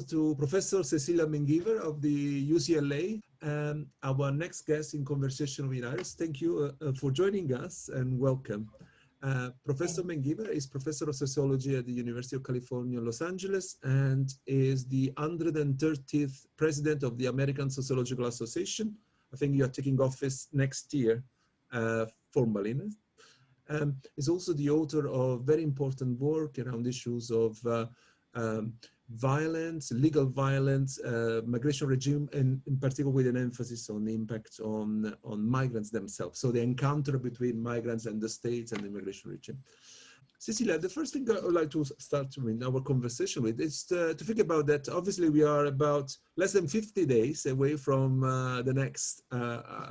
to Professor Cecilia Menjivar of the UCLA, our next guest in Conversation with Iris. Thank you for joining us and welcome. Professor Menjivar is Professor of Sociology at the University of California, Los Angeles, and is the 130th President of the American Sociological Association. I think you are taking office next year, formally. Is also the author of very important work around issues of violence, legal violence, migration regime, and in particular with an emphasis on the impact on migrants themselves. So the encounter between migrants and the states and the immigration regime. Cecilia, the first thing I would like to start with our conversation with is to think about that. Obviously, we are about less than 50 days away from the next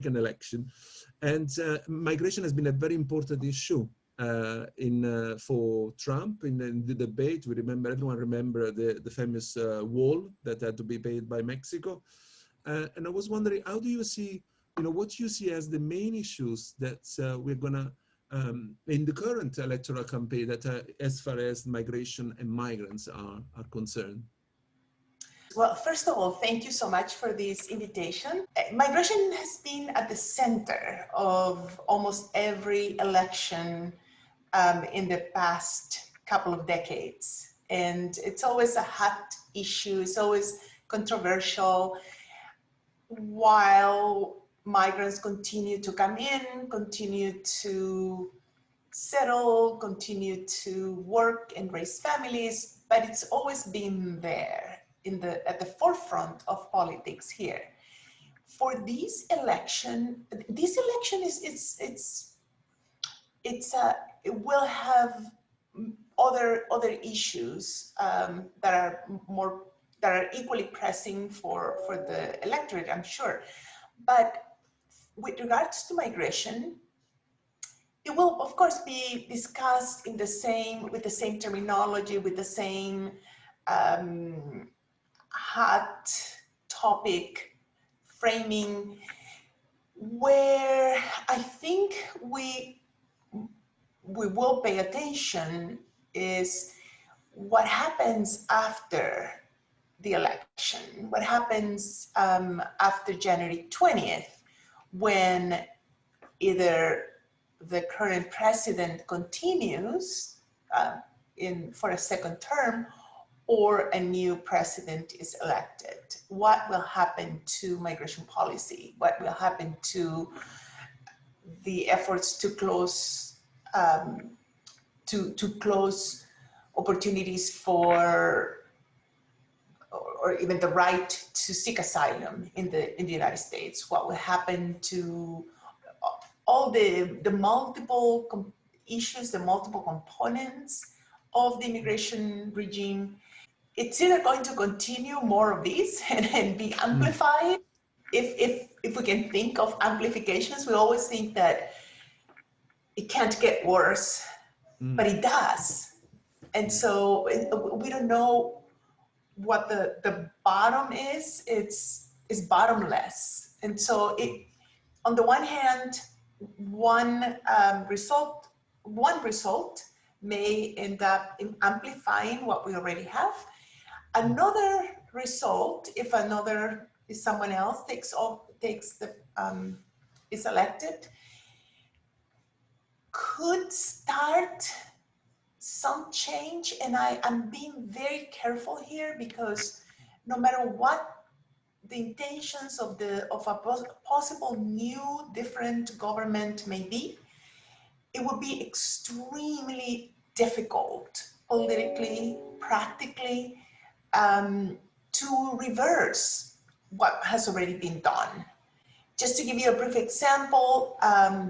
election. And migration has been a very important issue for Trump in the debate. Everyone remember the famous wall that had to be paid by Mexico. And I was wondering, how do you see, what do you see as the main issues that we're gonna, in the current electoral campaign, that as far as migration and migrants are concerned? Well, first of all, thank you so much for this invitation. Migration has been at the center of almost every election in the past couple of decades. And it's always a hot issue, it's always controversial, while migrants continue to come in, continue to settle, continue to work and raise families, but it's always been there at the forefront of politics here. For this election it will have other issues that are equally pressing for the electorate, I'm sure. But with regards to migration, it will of course be discussed with the same terminology, with the same hot topic framing. Where I think we will pay attention is what happens after the election, what happens after January 20th, when either the current president continues for a second term, or a new president is elected. What will happen to migration policy? What will happen to the efforts to close opportunities for, or even the right to seek asylum in the United States? What will happen to all the multiple issues, the multiple components of the immigration regime? It's either going to continue more of this and be amplified. If we can think of amplifications, we always think that it can't get worse, but it does. And so we don't know what the bottom is. It's bottomless. And so on the one hand, one result may end up amplifying what we already have. Another result, if someone else is elected, could start some change. And I'm being very careful here, because no matter what the intentions of a possible new different government may be, it would be extremely difficult politically, practically, to reverse what has already been done. Just to give you a brief example,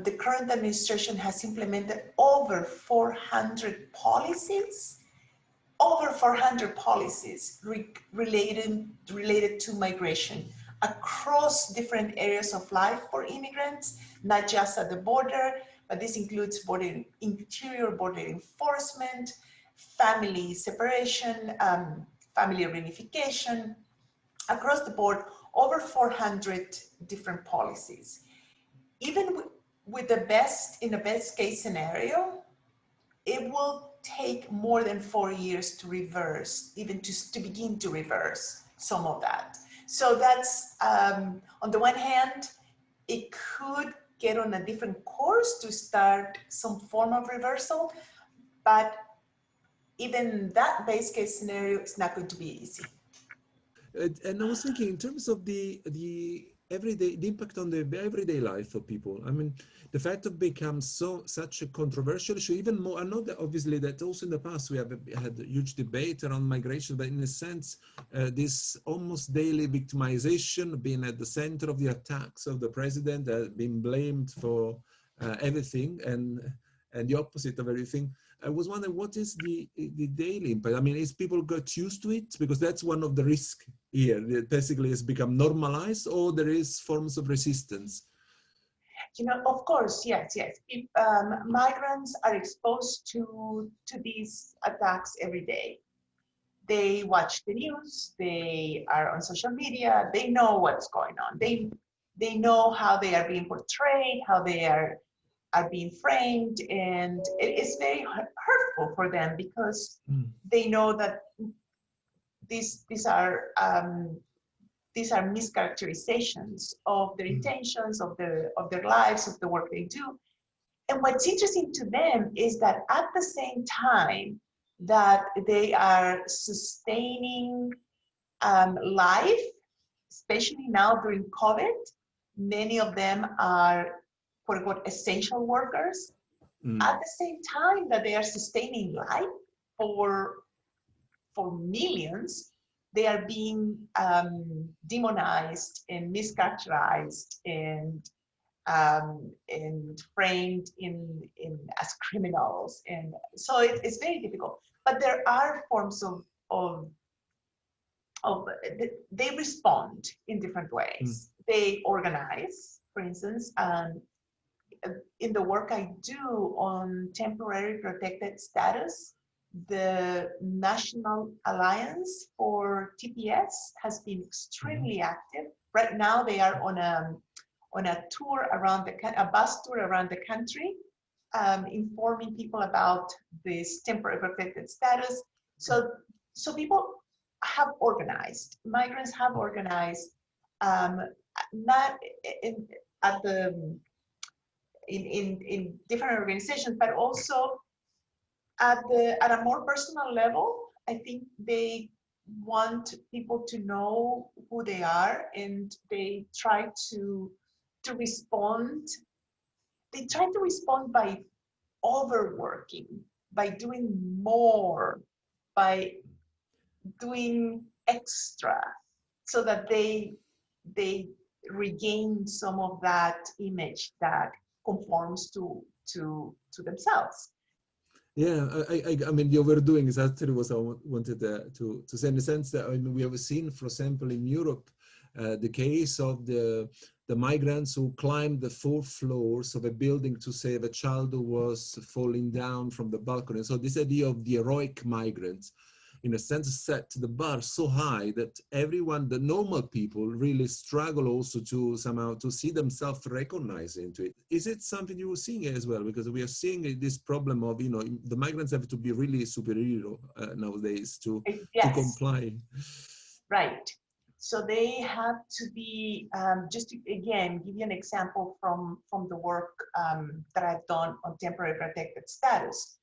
the current administration has implemented over 400 policies related to migration across different areas of life for immigrants, not just at the border, but this includes interior border enforcement, family separation, family reunification, across the board, over 400 different policies. Even with in the best case scenario, it will take more than 4 years to reverse, even to begin to reverse some of that. So that's, on the one hand, it could get on a different course to start some form of reversal, but even that base case scenario is not going to be easy. And I was thinking in terms of the everyday, the impact on the everyday life of people. I mean, the fact of becomes such a controversial issue, even more. I know that obviously that also in the past we have had a huge debate around migration, but in a sense, this almost daily victimization, being at the center of the attacks of the president, being blamed for everything and the opposite of everything. I was wondering, what is the daily impact? I mean, is people got used to it? Because that's one of the risks here. It basically has become normalized, or there is forms of resistance. You know, of course, yes. If, migrants are exposed to these attacks every day. They watch the news, they are on social media, they know what's going on. They know how they are being portrayed, how they are being framed, and it is very hurtful for them because they know that these are mischaracterizations of their intentions, of their lives, of the work they do. And what's interesting to them is that at the same time that they are sustaining life, especially now during COVID, many of them are quote unquote essential workers. At the same time that they are sustaining life for millions, they are being demonized and mischaracterized and framed in as criminals, and so it's very difficult. But there are forms of they respond in different ways. They organize, for instance. In the work I do on temporary protected status, the National Alliance for TPS has been extremely active. Right now, they are on a tour around a bus tour around the country, informing people about this temporary protected status. So people have organized. Migrants have organized, not at the in different organizations, but also at a more personal level. I think they want people to know who they are, and they try to respond. They try to respond by overworking, by doing more, by doing extra, so that they regain some of that image that conforms to themselves. Yeah, I mean, the overdoing is actually what I wanted to say, in the sense that, I mean, we have seen, for example, in Europe, the case of the migrants who climbed the 4th floors of a building to save a child who was falling down from the balcony. So this idea of the heroic migrants, in a sense, set the bar so high that everyone, the normal people, really struggle also to somehow to see themselves recognized into it. Is it something you were seeing as well? Because we are seeing this problem of, you know, the migrants have to be really superhero nowadays to comply. Right. So they have to be, just to, again, give you an example from the work that I've done on temporary protected status.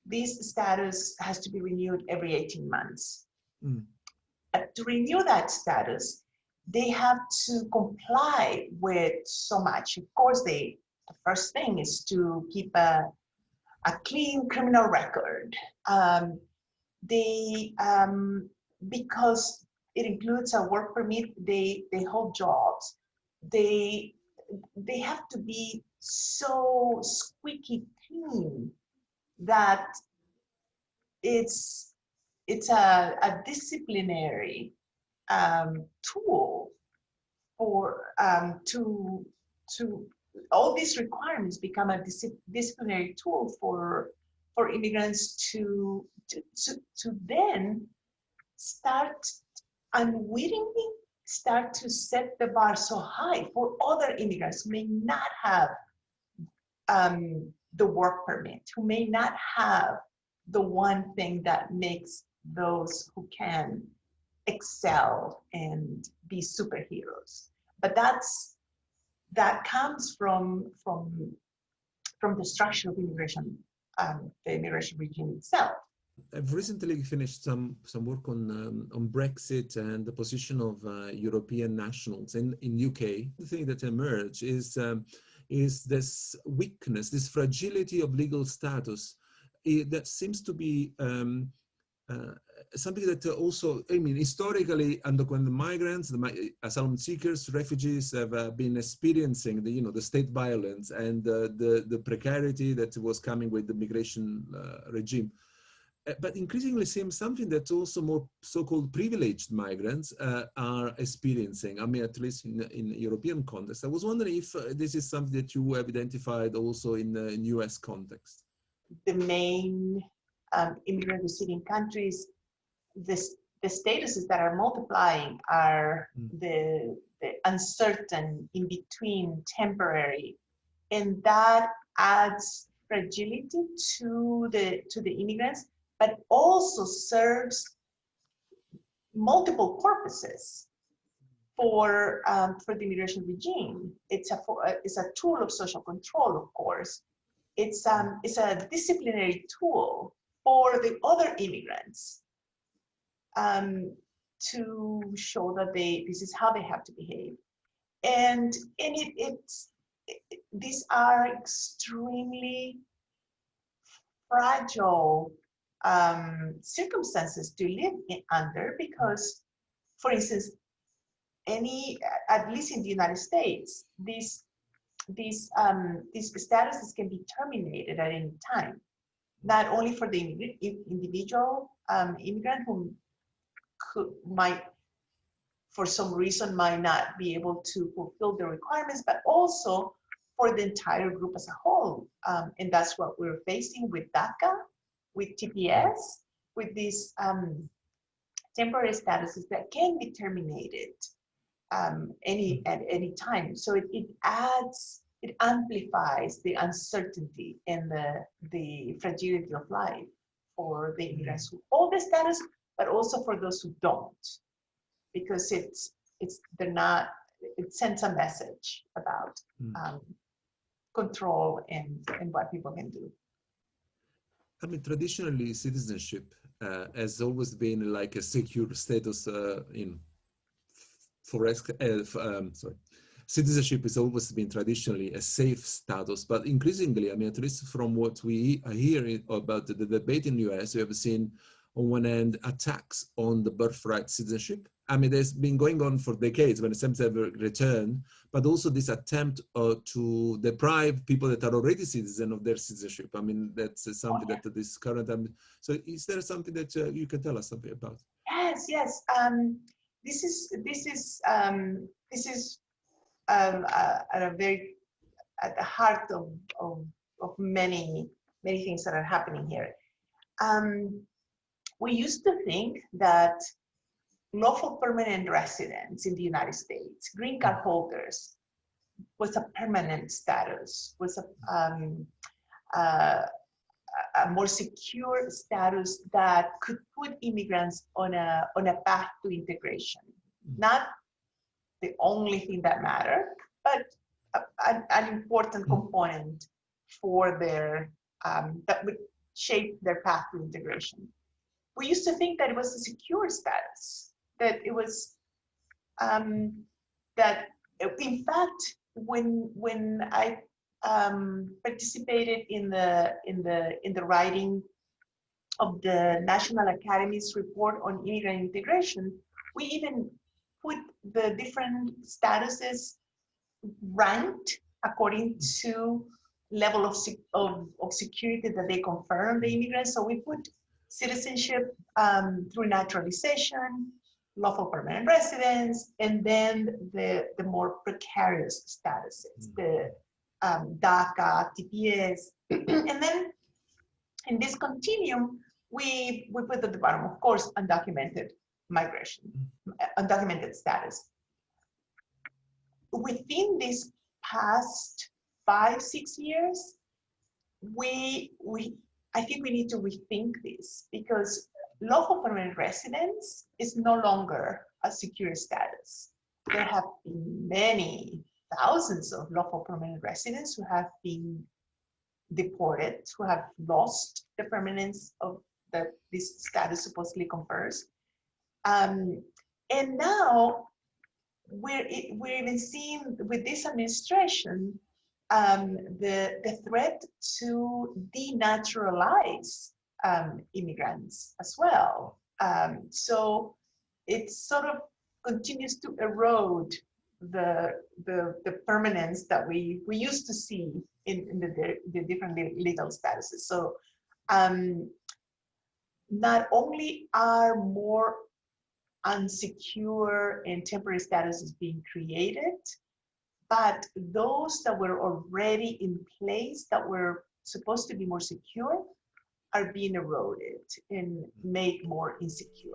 This status has to be renewed every 18 months. To renew that status, they have to comply with so much. Of course, the first thing is to keep a clean criminal record. Because it includes a work permit, they hold jobs. They have to be so squeaky clean that it's a disciplinary tool for to all these requirements become a disciplinary tool for immigrants to then start unwittingly start to set the bar so high for other immigrants who may not have the work permit, who may not have the one thing that makes those who can excel and be superheroes. But that comes from the structure of immigration, the immigration regime itself. I've recently finished some work on Brexit and the position of European nationals in UK. The thing that emerged is this weakness, this fragility of legal status that seems to be something that also, I mean, historically, and when the migrants, the asylum seekers, refugees have been experiencing the state violence and the precarity that was coming with the migration regime. But increasingly seems something that also more so-called privileged migrants are experiencing. I mean, at least in European context. I was wondering if this is something that you have identified also in US context. The main immigrant receiving countries, the statuses that are multiplying are the uncertain, in between, temporary, and that adds fragility to the immigrants, but also serves multiple purposes for the immigration regime. It's a tool of social control, of course. It's a disciplinary tool for the other immigrants to show that this is how they have to behave, and these are extremely fragile circumstances to live under, because, for instance, at least in the United States, these statuses can be terminated at any time, not only for the individual immigrant who might, for some reason, might not be able to fulfill the requirements, but also for the entire group as a whole. And that's what we're facing with DACA, with TPS, with these temporary statuses that can be terminated at any time. So it amplifies the uncertainty and the fragility of life for the immigrants who hold the status, but also for those who don't, because it sends a message about control and what people can do. I mean, traditionally, citizenship has always been like a secure status citizenship has always been traditionally a safe status, but increasingly, I mean, at least from what we hear about the debate in the US, we have seen on one end attacks on the birthright citizenship. I mean, there's been going on for decades when attempts have returned, but also this attempt to deprive people that are already citizens of their citizenship. I mean, that's something that this current time. So is there something that you can tell us something about? Yes. This is at the heart of many things that are happening here. We used to think that lawful permanent residents in the United States, green card holders, was a permanent status, was a more secure status that could put immigrants on a path to integration. Not the only thing that mattered, but an important component for that would shape their path to integration. We used to think that it was a secure status, that it was that in fact when I participated in the writing of the National Academy's report on immigrant integration, we even put the different statuses ranked according to level of security that they confer on the immigrants. So we put citizenship through naturalization, lawful permanent residence, and then the more precarious statuses, the DACA, TPS, and then in this continuum, we put at the bottom, of course, undocumented migration, undocumented status. Within these past 5-6 years, we I think we need to rethink this, because lawful permanent residence is no longer a secure status. There have been many thousands of lawful permanent residents who have been deported, who have lost the permanence of that this status supposedly confers. And now we're even seeing with this administration the threat to denaturalize immigrants as well. So it sort of continues to erode the permanence that we used to see in the different legal statuses. So not only are more unsecure and temporary statuses being created, but those that were already in place that were supposed to be more secure are being eroded and made more insecure.